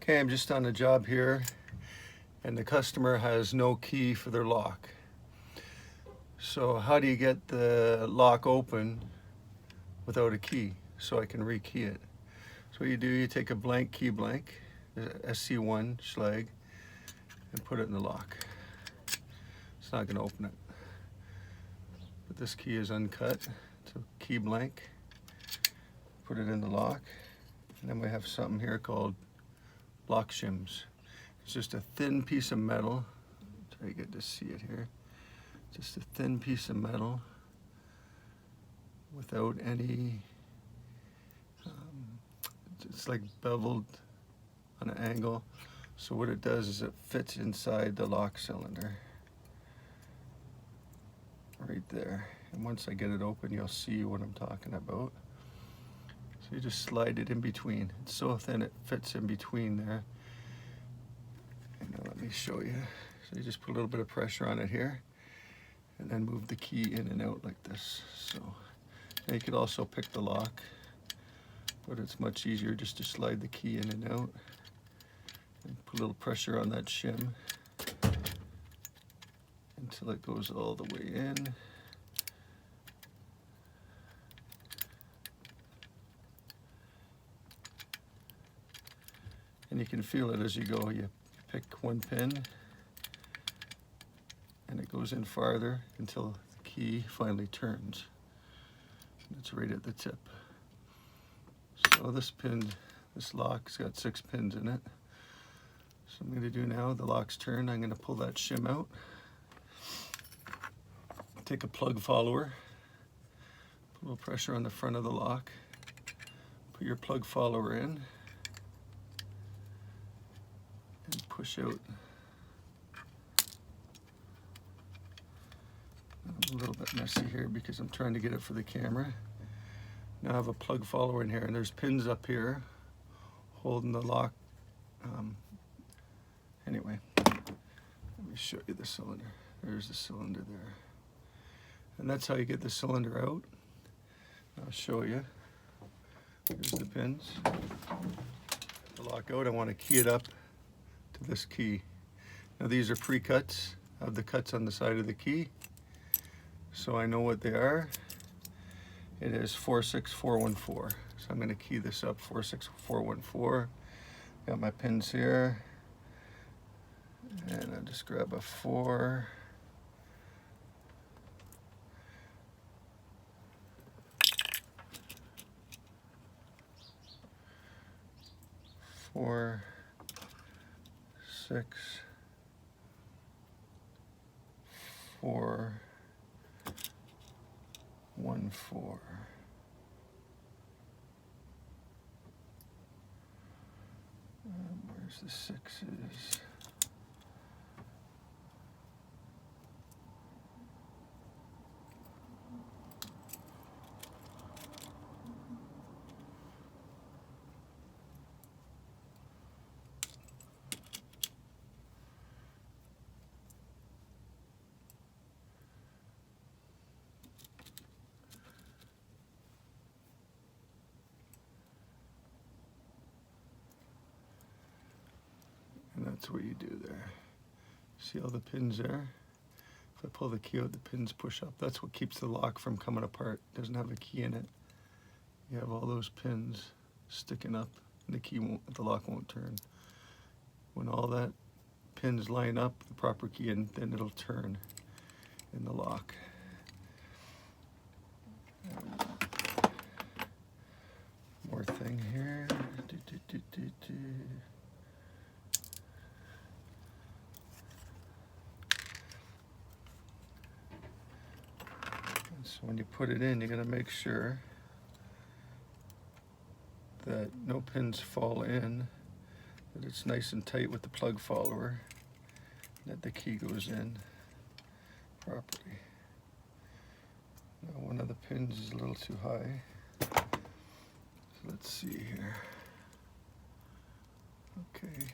Okay, I'm just on a job here and the customer has no key for their lock. So how do you get the lock open without a key so I can rekey it? So what you do, you take a blank key blank, SC1 Schlag, and put it in the lock. It's not going to open it. But this key is uncut, so key blank, put it in the lock, and then we have something here called lock shims. It's just a thin piece of metal. Try to get to see it here. Just a thin piece of metal without any, it's like beveled on an angle. So what it does is it fits inside the lock cylinder. Right there. And once I get it open, you'll see what I'm talking about. So you just slide it in between. It's so thin it fits in between there. And now let me show you. So you just put a little bit of pressure on it here and then move the key in and out like this. So now you could also pick the lock, but it's much easier just to slide the key in and out and put a little pressure on that shim until it goes all the way in. And you can feel it as you go. You pick one pin and it goes in farther until the key finally turns. It's right at the tip. So this pin, this lock's got 6 pins in it. So I'm going to do now, the lock's turned, I'm going to pull that shim out. Take a plug follower, put a little pressure on the front of the lock, put your plug follower in, and push out. I'm a little bit messy here because I'm trying to get it for the camera. Now I have a plug follower in here and there's pins up here holding the lock. Anyway, let me show you the cylinder. There's the cylinder there. And that's how you get the cylinder out. I'll show you. Here's the pins. The lock out, I want to key it up to this key. Now these are pre-cuts. I have the cuts on the side of the key, so I know what they are. It is 46414. So I'm going to key this up 46414. Got my pins here. And I just grab a 4. Four, 6, 4, 1, 4. Where's the 6s? And that's what you do there. See all the pins there? If I pull the key out, the pins push up. That's what keeps the lock from coming apart. It doesn't have a key in it. You have all those pins sticking up, and the lock won't turn. When all that pins line up, the proper key in, then it'll turn in the lock. More thing here. So when you put it in, you're going to make sure that no pins fall in, that it's nice and tight with the plug follower, that the key goes in properly. Now one of the pins is a little too high, so let's see here. Okay.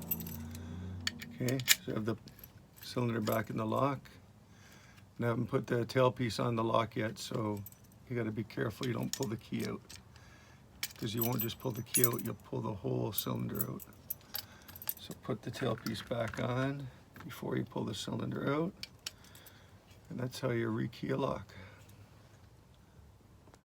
So Okay, so I have the cylinder back in the lock. And I haven't put the tailpiece on the lock yet, so you got to be careful you don't pull the key out, because you won't just pull the key out, you'll pull the whole cylinder out. So put the tailpiece back on before you pull the cylinder out, and that's how you rekey a lock.